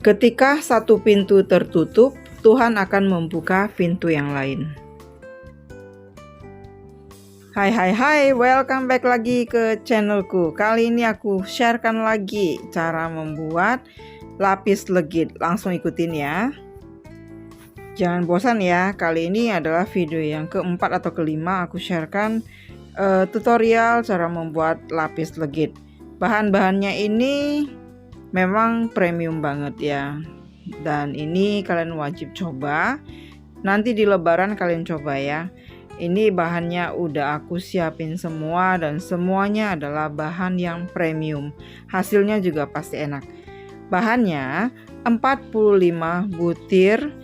Ketika satu pintu tertutup, Tuhan akan membuka pintu yang lain. Hai, welcome back lagi ke channelku. Kali ini aku sharekan lagi cara membuat lapis legit. Langsung ikutin ya. Jangan bosan ya, kali ini adalah video yang keempat atau kelima aku sharekan tutorial cara membuat lapis legit. Bahan-bahannya ini memang premium banget ya, dan ini kalian wajib coba. Nanti di lebaran kalian coba ya. Ini bahannya udah aku siapin semua dan semuanya adalah bahan yang premium. Hasilnya juga pasti enak. Bahannya 45 butir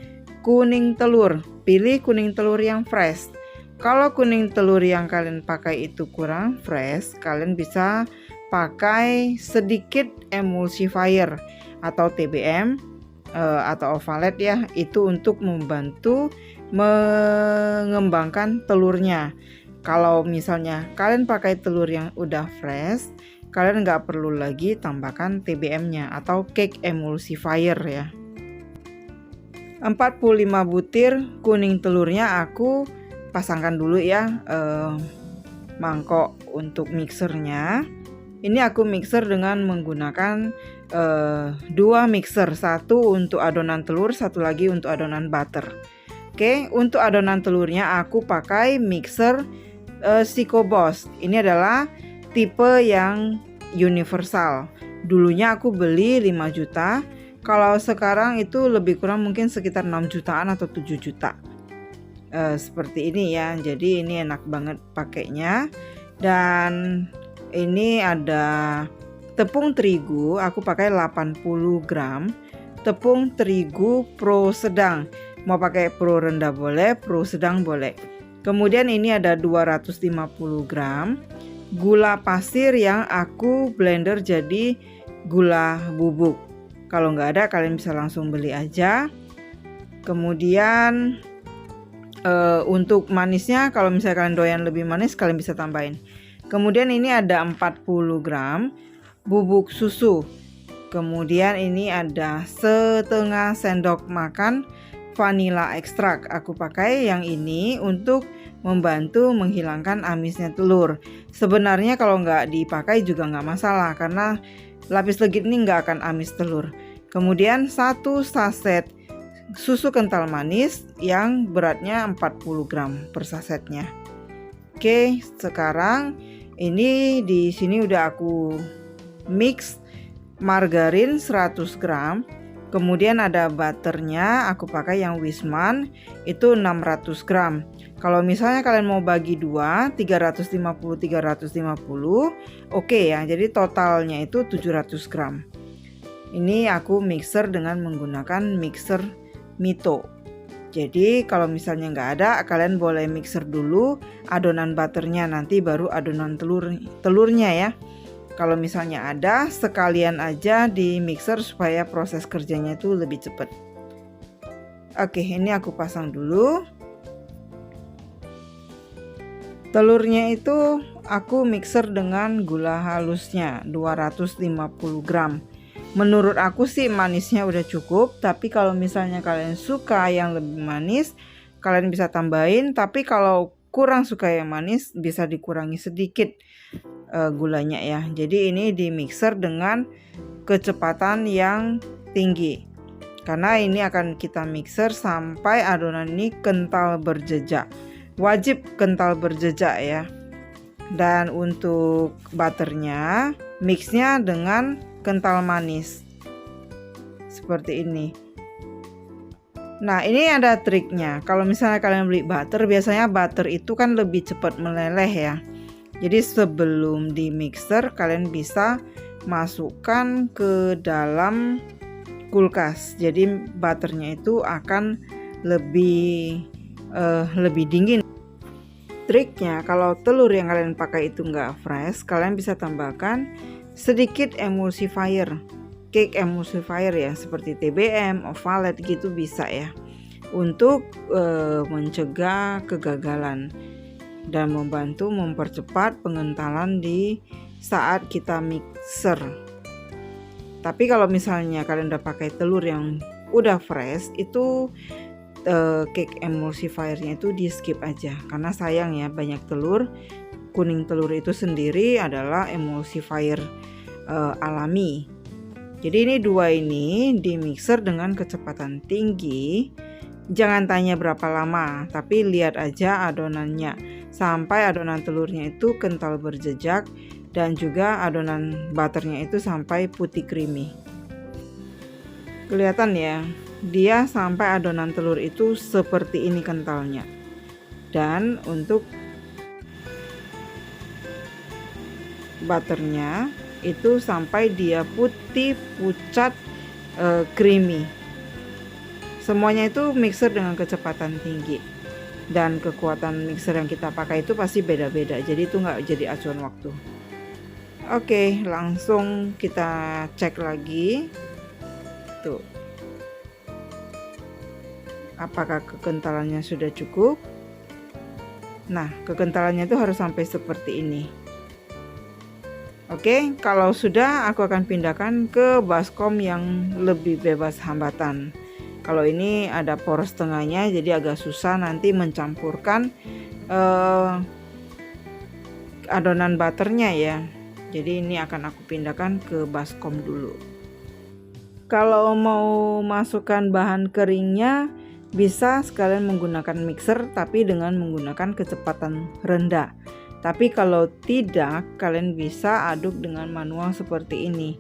kuning telur. Pilih kuning telur yang fresh. Kalau kuning telur yang kalian pakai itu kurang fresh, kalian bisa pakai sedikit emulsifier atau TBM atau ovalet ya, itu untuk membantu mengembangkan telurnya. Kalau misalnya kalian pakai telur yang udah fresh, kalian nggak perlu lagi tambahkan TBM-nya atau cake emulsifier ya. 45 butir kuning telurnya aku pasangkan dulu ya mangkok untuk mixernya. Ini aku mixer dengan menggunakan dua mixer, satu untuk adonan telur, satu lagi untuk adonan butter. Oke, untuk adonan telurnya aku pakai mixer Psycho-Boss. Ini adalah tipe yang universal. Dulunya aku beli 5 juta. Kalau sekarang itu lebih kurang mungkin sekitar 6 jutaan atau 7 juta. Seperti ini ya. Jadi ini enak banget pakainya. Dan ini ada tepung terigu, aku pakai 80 gram. Tepung terigu pro sedang. Mau pakai pro rendah boleh, pro sedang boleh. Kemudian ini ada 250 gram gula pasir yang aku blender jadi gula bubuk. Kalau nggak ada kalian bisa langsung beli aja. Kemudian untuk manisnya, kalau misalnya kalian doyan lebih manis, kalian bisa tambahin. Kemudian ini ada 40 gram bubuk susu. Kemudian ini ada setengah sendok makan vanilla ekstrak. Aku pakai yang ini untuk membantu menghilangkan amisnya telur. Sebenarnya kalau nggak dipakai juga nggak masalah, karena lapis legit ini nggak akan amis telur. Kemudian 1 saset susu kental manis yang beratnya 40 gram per sasetnya. Oke, sekarang ini di sini udah aku mix margarin 100 gram. Kemudian ada butternya, aku pakai yang Wisman itu 600 gram. Kalau misalnya kalian mau bagi dua, 350 oke ya. Jadi totalnya itu 700 gram. Ini aku mixer dengan menggunakan mixer Mito. Jadi kalau misalnya nggak ada, kalian boleh mixer dulu adonan butternya, nanti baru adonan telurnya ya. Kalau misalnya ada, sekalian aja di mixer supaya proses kerjanya itu lebih cepat. Oke, ini aku pasang dulu. Telurnya itu aku mixer dengan gula halusnya 250 gram. Menurut aku sih manisnya udah cukup, tapi kalau misalnya kalian suka yang lebih manis, kalian bisa tambahin. Tapi kalau kurang suka yang manis, bisa dikurangi sedikit gulanya ya. Jadi ini di mixer dengan kecepatan yang tinggi, karena ini akan kita mixer sampai adonan ini kental berjejak. Wajib kental berjejak ya. Dan untuk butternya, mixnya dengan kental manis seperti ini. Nah, ini ada triknya. Kalau misalnya kalian beli butter, biasanya butter itu kan lebih cepat meleleh ya. Jadi sebelum di mixer, kalian bisa masukkan ke dalam kulkas. Jadi butternya itu akan lebih dingin. Triknya, kalau telur yang kalian pakai itu nggak fresh, kalian bisa tambahkan sedikit emulsifier, cake emulsifier ya, seperti TBM, ovalet gitu bisa ya, untuk mencegah kegagalan dan membantu mempercepat pengentalan di saat kita mixer. Tapi kalau misalnya kalian udah pakai telur yang udah fresh, itu cake emulsifiernya itu di skip aja, karena sayang ya, banyak telur. Kuning telur itu sendiri adalah emulsifier alami. Jadi ini dua ini di mixer dengan kecepatan tinggi. Jangan tanya berapa lama, tapi lihat aja adonannya sampai adonan telurnya itu kental berjejak, dan juga adonan butternya itu sampai putih creamy. Kelihatan ya, dia sampai adonan telur itu seperti ini kentalnya. Dan untuk butternya itu sampai dia putih pucat creamy. Semuanya itu mixer dengan kecepatan tinggi, dan kekuatan mixer yang kita pakai itu pasti beda-beda, jadi itu nggak jadi acuan waktu. Oke, langsung kita cek lagi tuh, apakah kekentalannya sudah cukup. Nah, kekentalannya itu harus sampai seperti ini. Oke, kalau sudah, aku akan pindahkan ke baskom yang lebih bebas hambatan. Kalau ini ada poros tengahnya, jadi agak susah nanti mencampurkan adonan butternya ya. Jadi ini akan aku pindahkan ke baskom dulu. Kalau mau masukkan bahan keringnya, bisa sekalian menggunakan mixer tapi dengan menggunakan kecepatan rendah. Tapi kalau tidak, kalian bisa aduk dengan manual seperti ini.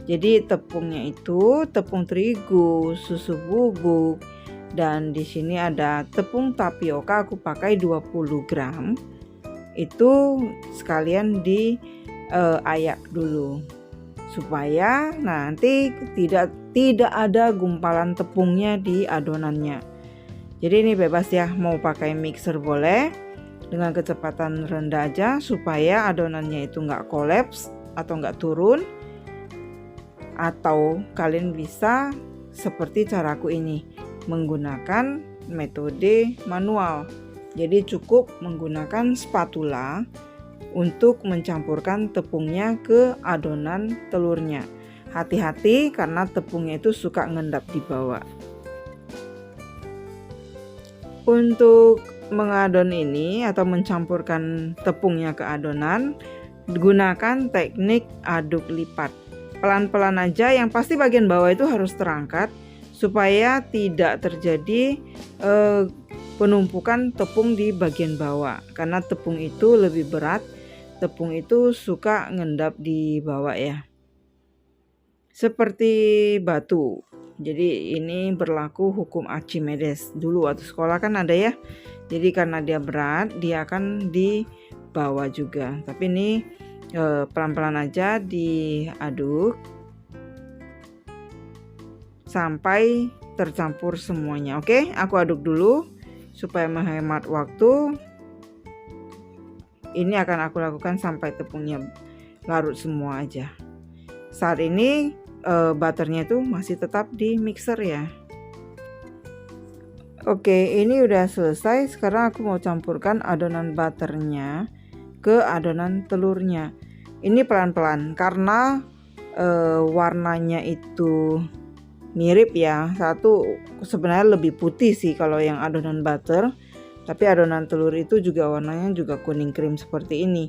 Jadi tepungnya itu tepung terigu, susu bubuk, dan di sini ada tepung tapioka, aku pakai 20 gram. Itu sekalian diayak dulu supaya nanti tidak ada gumpalan tepungnya di adonannya. Jadi ini bebas ya, mau pakai mixer boleh, dengan kecepatan rendah aja supaya adonannya itu nggak kolaps atau nggak turun. Atau kalian bisa seperti caraku ini, menggunakan metode manual. Jadi cukup menggunakan spatula untuk mencampurkan tepungnya ke adonan telurnya. Hati-hati karena tepungnya itu suka ngendap di bawah. Untuk mengadon ini atau mencampurkan tepungnya ke adonan, gunakan teknik aduk lipat. Pelan-pelan aja, yang pasti bagian bawah itu harus terangkat supaya tidak terjadi penumpukan tepung di bagian bawah, karena tepung itu lebih berat. Tepung itu suka ngendap di bawah ya, seperti batu. Jadi ini berlaku hukum Archimedes. Dulu waktu sekolah kan ada ya. Jadi karena dia berat, dia akan di bawah juga. Tapi ini pelan-pelan aja diaduk sampai tercampur semuanya. Oke, aku aduk dulu supaya menghemat waktu. Ini akan aku lakukan sampai tepungnya larut semua aja. Saat ini butternya itu masih tetap di mixer ya. Oke, ini udah selesai. Sekarang aku mau campurkan adonan butternya ke adonan telurnya. Ini pelan-pelan karena warnanya itu mirip ya. Satu sebenarnya lebih putih sih kalau yang adonan butter, tapi adonan telur itu juga warnanya juga kuning krim seperti ini.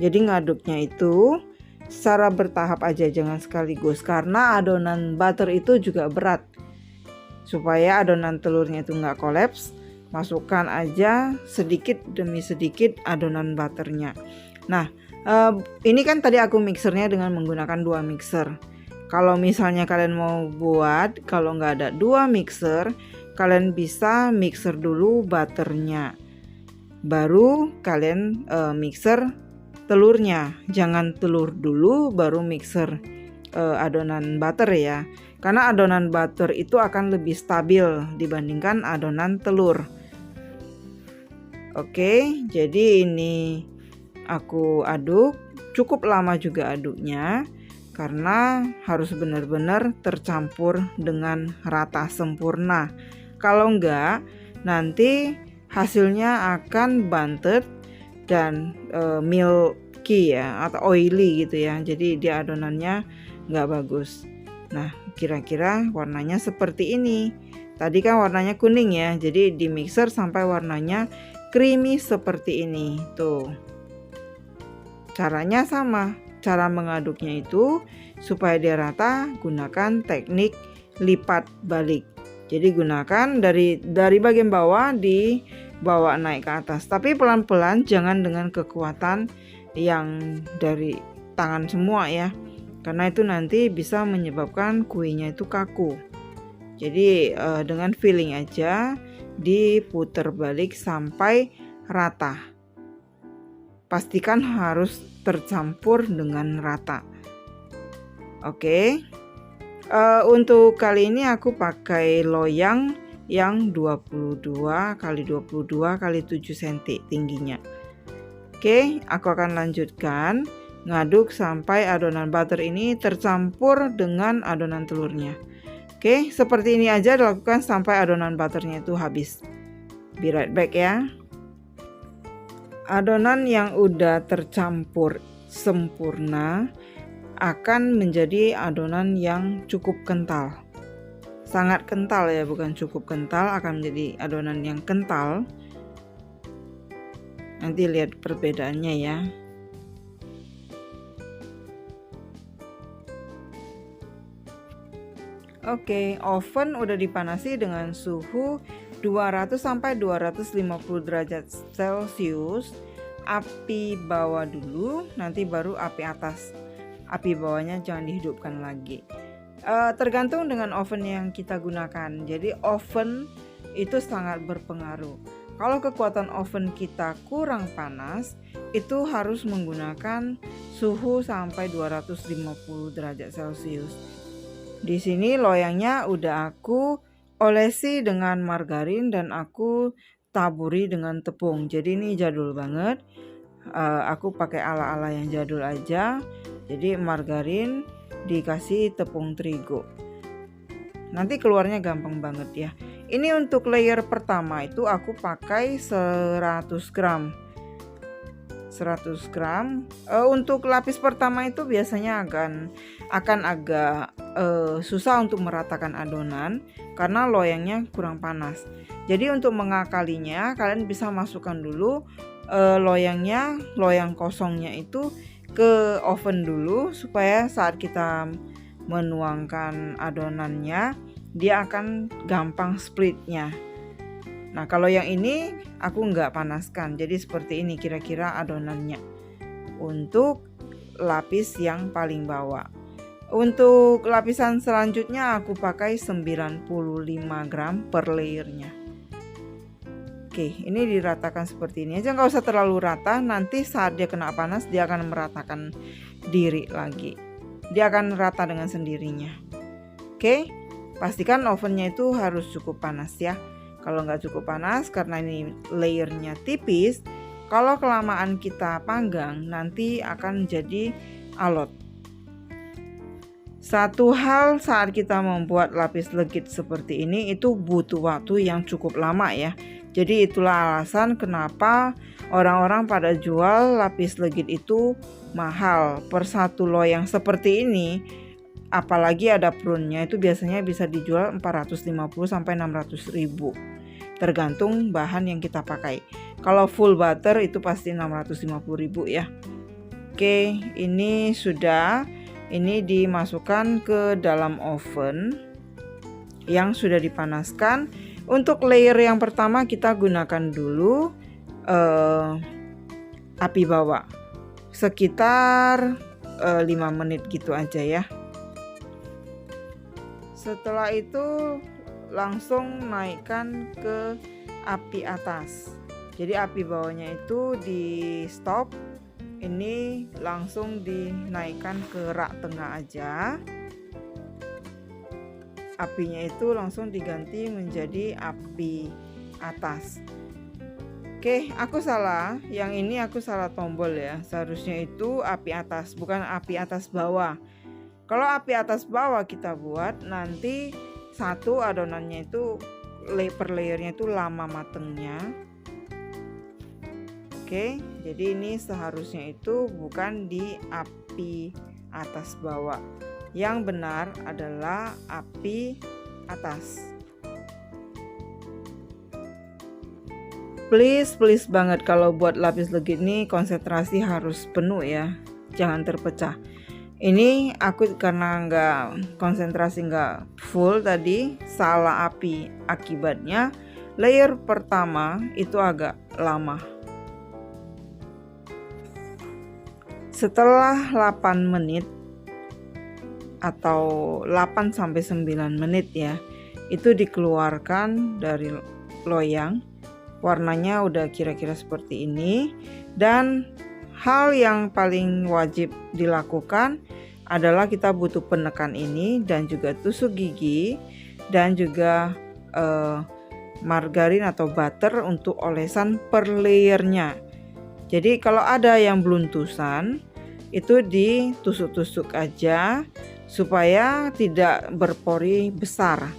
Jadi ngaduknya itu secara bertahap aja, jangan sekaligus, karena adonan butter itu juga berat. Supaya adonan telurnya itu nggak kolaps, masukkan aja sedikit demi sedikit adonan butternya. Nah, ini kan tadi aku mixernya dengan menggunakan 2 mixer. Kalau misalnya kalian mau buat, kalau nggak ada 2 mixer, kalian bisa mixer dulu butternya, baru kalian mixer telurnya. Jangan telur dulu baru mixer adonan butter ya, karena adonan butter itu akan lebih stabil dibandingkan adonan telur. Oke, jadi ini aku aduk, cukup lama juga aduknya karena harus benar-benar tercampur dengan rata sempurna. Kalau enggak, nanti hasilnya akan bantet dan milky ya, atau oily gitu ya. Jadi dia adonannya nggak bagus. Nah, kira-kira warnanya seperti ini. Tadi kan warnanya kuning ya, jadi di mixer sampai warnanya creamy seperti ini. Tuh. Caranya sama. Cara mengaduknya itu supaya dia rata, gunakan teknik lipat balik. Jadi gunakan dari bagian bawah dibawa naik ke atas. Tapi pelan-pelan, jangan dengan kekuatan yang dari tangan semua ya. Karena itu nanti bisa menyebabkan kuenya itu kaku. Jadi dengan feeling aja diputer balik sampai rata. Pastikan harus tercampur dengan rata. Oke. Untuk kali ini aku pakai loyang yang 22 x 22 x 7 cm tingginya. Oke, aku akan lanjutkan ngaduk sampai adonan butter ini tercampur dengan adonan telurnya. Oke, seperti ini aja dilakukan sampai adonan butternya itu habis. Be right back ya. Adonan yang udah tercampur sempurna akan menjadi adonan yang cukup kental. Sangat kental ya, bukan cukup kental, akan menjadi adonan yang kental. Nanti lihat perbedaannya ya. Oke, oven udah dipanasi dengan suhu 200 sampai 250 derajat Celcius. Api bawah dulu, nanti baru api atas. Api bawahnya jangan dihidupkan lagi. Tergantung dengan oven yang kita gunakan. Jadi oven itu sangat berpengaruh. Kalau kekuatan oven kita kurang panas, itu harus menggunakan suhu sampai 250 derajat Celcius. Di sini loyangnya udah aku olesi dengan margarin dan aku taburi dengan tepung. Jadi ini jadul banget. Aku pakai ala-ala yang jadul aja. Jadi margarin dikasih tepung terigu. Nanti keluarnya gampang banget ya. Ini untuk layer pertama itu aku pakai 100 gram. 100 gram. Untuk lapis pertama itu biasanya akan agak susah untuk meratakan adonan karena loyangnya kurang panas. Jadi untuk mengakalinya kalian bisa masukkan dulu loyang kosongnya itu ke oven dulu supaya saat kita menuangkan adonannya dia akan gampang splitnya. Nah kalau yang ini aku nggak panaskan, jadi seperti ini kira-kira adonannya untuk lapis yang paling bawah. Untuk lapisan selanjutnya aku pakai 95 gram per layernya. Oke, ini diratakan seperti ini aja, nggak usah terlalu rata, nanti saat dia kena panas dia akan meratakan diri lagi. Dia akan rata dengan sendirinya. Oke, pastikan ovennya itu harus cukup panas ya. Kalau nggak cukup panas karena ini layernya tipis, kalau kelamaan kita panggang nanti akan jadi alot. Satu hal saat kita membuat lapis legit seperti ini itu butuh waktu yang cukup lama ya. Jadi itulah alasan kenapa orang-orang pada jual lapis legit itu mahal. Per satu loyang seperti ini, apalagi ada prunnya, itu biasanya bisa dijual 450 sampai 600 ribu. Tergantung bahan yang kita pakai. Kalau full butter itu pasti 650 ribu ya. Oke, ini sudah. Ini dimasukkan ke dalam oven yang sudah dipanaskan. Untuk layer yang pertama kita gunakan dulu api bawah sekitar 5 menit gitu aja ya. Setelah itu langsung naikkan ke api atas. Jadi api bawahnya itu di stop. Ini langsung dinaikkan ke rak tengah aja. Apinya itu langsung diganti menjadi api atas. Oke, aku salah. Yang ini aku salah tombol ya. Seharusnya itu api atas, bukan api atas bawah. Kalau api atas bawah kita buat, nanti satu adonannya itu per layernya itu lama matengnya. Oke, jadi ini seharusnya itu bukan di api atas bawah. Yang benar adalah api atas. Please banget kalau buat lapis legit ini konsentrasi harus penuh ya, jangan terpecah. Ini aku karena nggak konsentrasi, nggak full tadi, salah api, akibatnya layer pertama itu agak lama. Setelah 8 menit atau 8-9 menit ya, itu dikeluarkan dari loyang. Warnanya udah kira-kira seperti ini, dan hal yang paling wajib dilakukan adalah kita butuh penekan ini dan juga tusuk gigi dan juga margarin atau butter untuk olesan per layernya. Jadi kalau ada yang beluntusan itu ditusuk-tusuk aja supaya tidak berpori besar.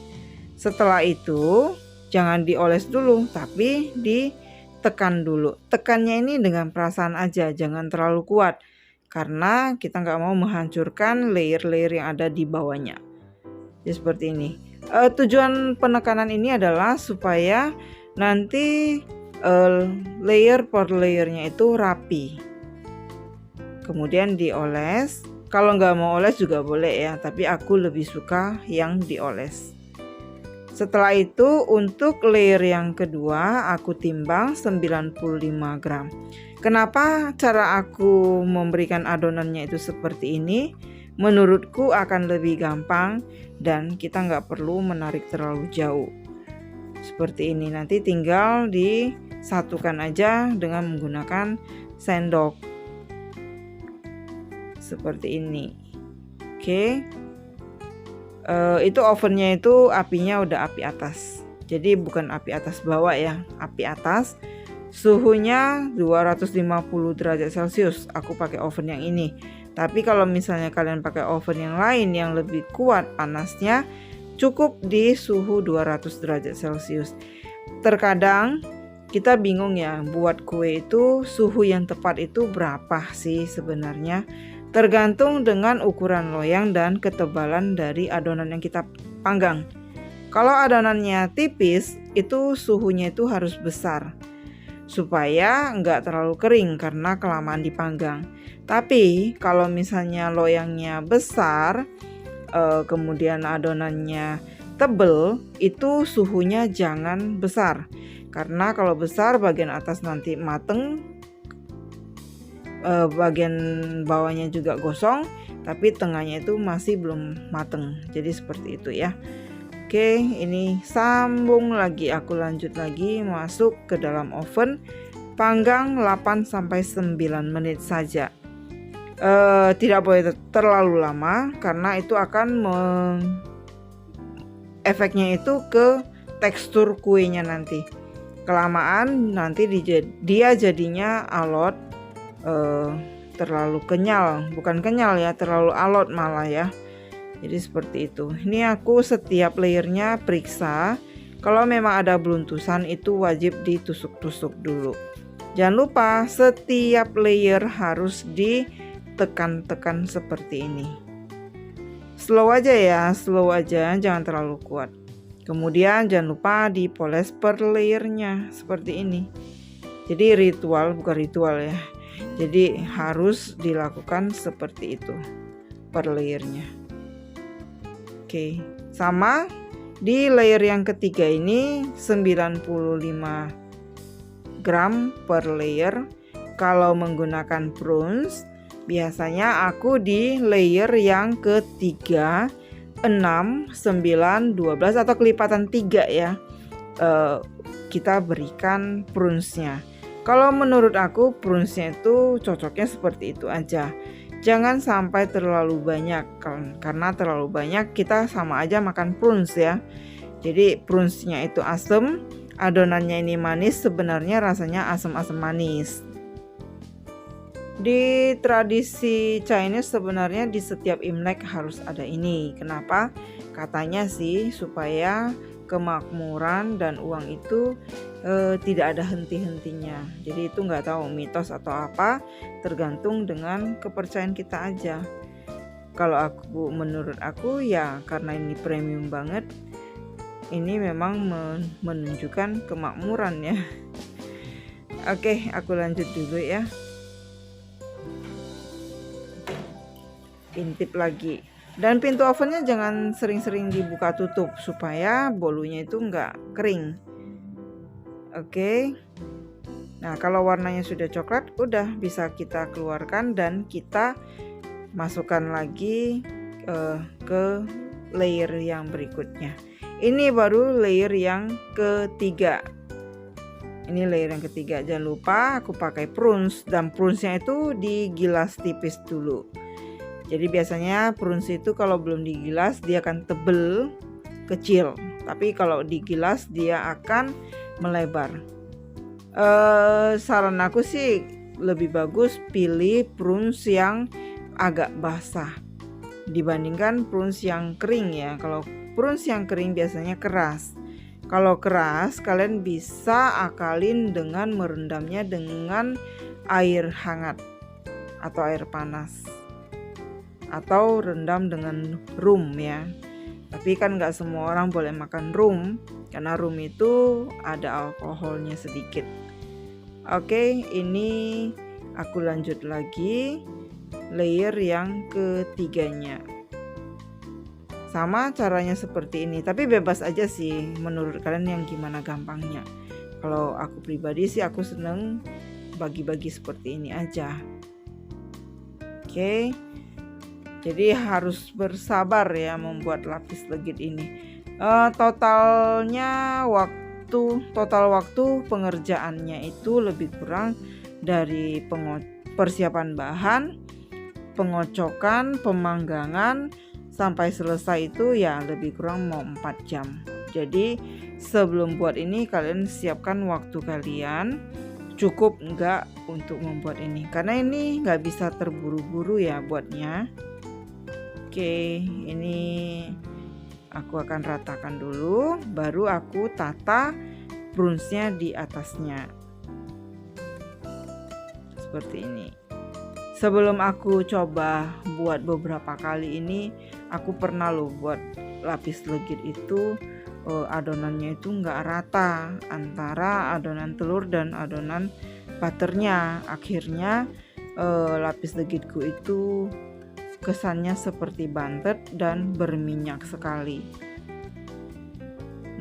Setelah itu jangan dioles dulu, tapi ditekan dulu. Tekannya ini dengan perasaan aja, jangan terlalu kuat, karena kita nggak mau menghancurkan layer-layer yang ada di bawahnya. Jadi seperti ini. Tujuan penekanan ini adalah supaya nanti layer per layernya itu rapi. Kemudian dioles. Kalau nggak mau oles juga boleh ya, tapi aku lebih suka yang dioles. Setelah itu untuk layer yang kedua aku timbang 95 gram. Kenapa cara aku memberikan adonannya itu seperti ini? Menurutku akan lebih gampang dan kita nggak perlu menarik terlalu jauh. Seperti ini, nanti tinggal disatukan aja dengan menggunakan sendok. Seperti ini. Oke. Itu ovennya itu apinya udah api atas, jadi bukan api atas bawah ya, api atas, suhunya 250 derajat Celcius. Aku pakai oven yang ini, tapi kalau misalnya kalian pakai oven yang lain yang lebih kuat panasnya, cukup di suhu 200 derajat Celcius. Terkadang kita bingung ya, buat kue itu suhu yang tepat itu berapa sih sebenarnya. Tergantung dengan ukuran loyang dan ketebalan dari adonan yang kita panggang. Kalau adonannya tipis, itu suhunya itu harus besar supaya nggak terlalu kering karena kelamaan dipanggang. Tapi kalau misalnya loyangnya besar, kemudian adonannya tebel, itu suhunya jangan besar, karena kalau besar bagian atas nanti mateng, bagian bawahnya juga gosong, tapi tengahnya itu masih belum mateng. Jadi seperti itu ya. Oke, ini sambung lagi, aku lanjut lagi masuk ke dalam oven, panggang 8-9 menit saja. Tidak boleh terlalu lama karena itu akan efeknya itu ke tekstur kuenya nanti. Kelamaan nanti dia jadinya alot, terlalu kenyal, bukan kenyal ya, terlalu alot malah ya. Jadi seperti itu. Ini aku setiap layernya periksa, kalau memang ada beluntusan itu wajib ditusuk-tusuk dulu. Jangan lupa setiap layer harus ditekan-tekan seperti ini. Slow aja ya, slow aja, jangan terlalu kuat. Kemudian jangan lupa dipoles per layernya seperti ini. Jadi bukan ritual ya. Jadi harus dilakukan seperti itu per layernya. Oke, sama di layer yang ketiga ini 95 gram per layer. Kalau menggunakan prunes, biasanya aku di layer yang ketiga 6, 9, 12 atau kelipatan 3 ya, kita berikan prunesnya. Kalau menurut aku prunesnya itu cocoknya seperti itu aja. Jangan sampai terlalu banyak, karena terlalu banyak kita sama aja makan prunes ya. Jadi prunesnya itu asam, adonannya ini manis, sebenarnya rasanya asam-asam manis. Di tradisi Chinese sebenarnya di setiap Imlek harus ada ini. Kenapa? Katanya sih supaya kemakmuran dan uang itu tidak ada henti-hentinya. Jadi itu nggak tahu mitos atau apa, tergantung dengan kepercayaan kita aja. Kalau menurut aku ya, karena ini premium banget, ini memang menunjukkan kemakmuran ya. Oke, aku lanjut dulu ya. Intip lagi. Dan pintu ovennya jangan sering-sering dibuka tutup supaya bolunya itu nggak kering. Oke. Nah, kalau warnanya sudah coklat, udah bisa kita keluarkan dan kita masukkan lagi ke layer yang berikutnya. Ini baru layer yang ketiga. Ini layer yang ketiga. Jangan lupa aku pakai prunes, dan prunesnya itu digilas tipis dulu. Jadi biasanya prunes itu kalau belum digilas dia akan tebel, kecil. Tapi kalau digilas dia akan melebar. Saran aku sih lebih bagus pilih prunes yang agak basah dibandingkan prunes yang kering ya. Kalau prunes yang kering biasanya keras. Kalau keras, kalian bisa akalin dengan merendamnya dengan air hangat atau air panas, atau rendam dengan rum ya. Tapi kan nggak semua orang boleh makan rum, karena rum itu ada alkoholnya sedikit. Oke, ini aku lanjut lagi layer yang ketiganya. Sama caranya seperti ini, tapi bebas aja sih menurut kalian yang gimana gampangnya. Kalau aku pribadi sih aku seneng bagi-bagi seperti ini aja. Oke, jadi harus bersabar ya membuat lapis legit ini. Total waktu pengerjaannya itu lebih kurang dari persiapan bahan, pengocokan, pemanggangan sampai selesai itu ya lebih kurang mau 4 jam. Jadi sebelum buat ini kalian siapkan waktu kalian cukup enggak untuk membuat ini, karena ini nggak bisa terburu-buru ya buatnya. Oke, ini aku akan ratakan dulu, baru aku tata prunesnya di atasnya seperti ini. Sebelum aku coba buat beberapa kali ini, aku pernah loh buat lapis legit itu adonannya itu nggak rata antara adonan telur dan adonan butternya. Akhirnya lapis legitku itu kesannya seperti bantet dan berminyak sekali.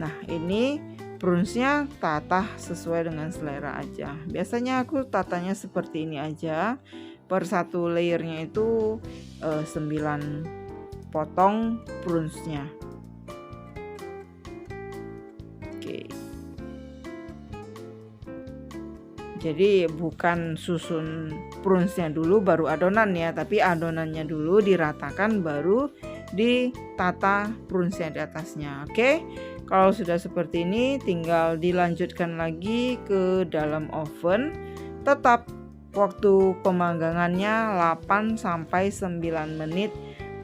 Nah, ini prunesnya tata sesuai dengan selera aja. Biasanya aku tatanya seperti ini aja. Per satu layernya itu 9 potong prunesnya. Oke. Jadi bukan susun prunesnya dulu baru adonan ya, tapi adonannya dulu diratakan baru ditata prunesnya di atasnya. Oke. Kalau sudah seperti ini tinggal dilanjutkan lagi ke dalam oven. Tetap waktu pemanggangannya 8-9 menit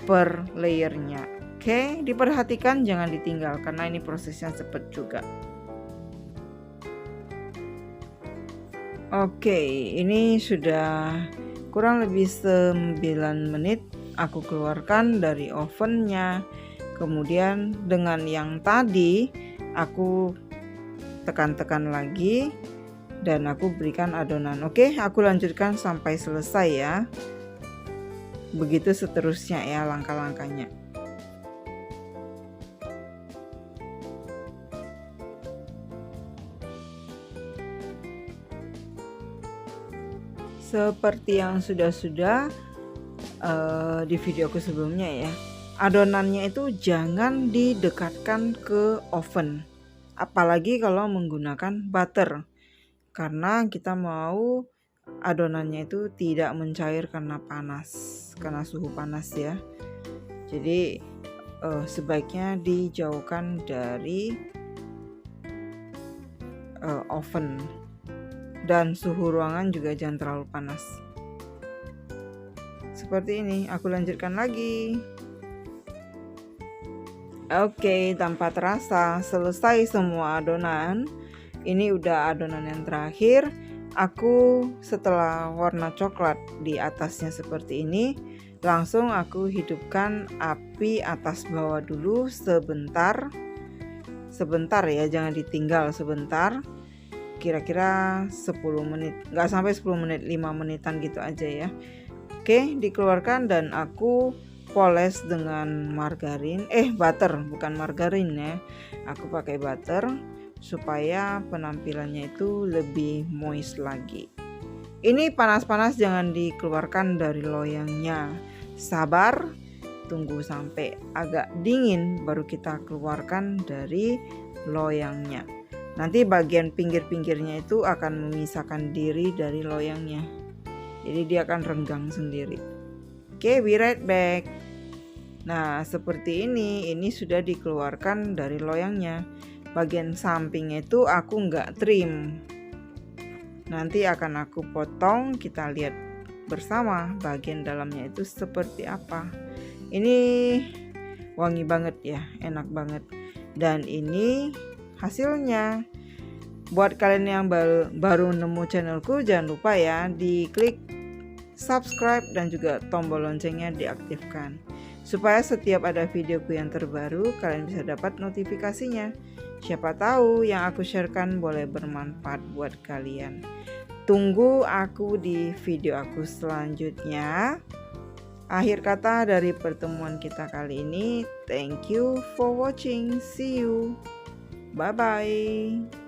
per layernya. Oke, diperhatikan jangan ditinggal karena ini prosesnya cepat juga. Oke, ini sudah kurang lebih 9 menit aku keluarkan dari ovennya. Kemudian dengan yang tadi aku tekan-tekan lagi dan aku berikan adonan. Oke, aku lanjutkan sampai selesai ya. Begitu seterusnya ya langkah-langkahnya. Seperti yang sudah di videoku sebelumnya ya, adonannya itu jangan didekatkan ke oven, apalagi kalau menggunakan butter, karena kita mau adonannya itu tidak mencair karena panas, karena suhu panas ya. Jadi sebaiknya dijauhkan dari oven, dan suhu ruangan juga jangan terlalu panas. Seperti ini, aku lanjutkan lagi. Oke, tanpa terasa selesai semua adonan. Ini udah adonan yang terakhir. Aku setelah warna coklat di atasnya seperti ini, Langsung aku hidupkan api atas bawah dulu sebentar ya, jangan ditinggal sebentar, kira-kira 10 menit, nggak sampai 10 menit, 5 menitan gitu aja ya. Oke, dikeluarkan dan aku poles dengan butter, bukan margarin ya. Aku pakai butter supaya penampilannya itu lebih moist lagi. Ini panas-panas jangan dikeluarkan dari loyangnya. Sabar, tunggu sampai agak dingin baru kita keluarkan dari loyangnya. Nanti bagian pinggir-pinggirnya itu akan memisahkan diri dari loyangnya. Jadi dia akan renggang sendiri. Oke, be right back. Nah, seperti ini sudah dikeluarkan dari loyangnya. Bagian sampingnya itu aku nggak trim. Nanti akan aku potong, kita lihat bersama bagian dalamnya itu seperti apa. Ini wangi banget ya, enak banget. Dan ini hasilnya. Buat kalian yang baru nemu channelku, jangan lupa ya diklik subscribe dan juga tombol loncengnya diaktifkan. Supaya setiap ada videoku yang terbaru, kalian bisa dapat notifikasinya. Siapa tahu yang aku sharekan boleh bermanfaat buat kalian. Tunggu aku di video aku selanjutnya. Akhir kata dari pertemuan kita kali ini, thank you for watching. See you. Bye bye.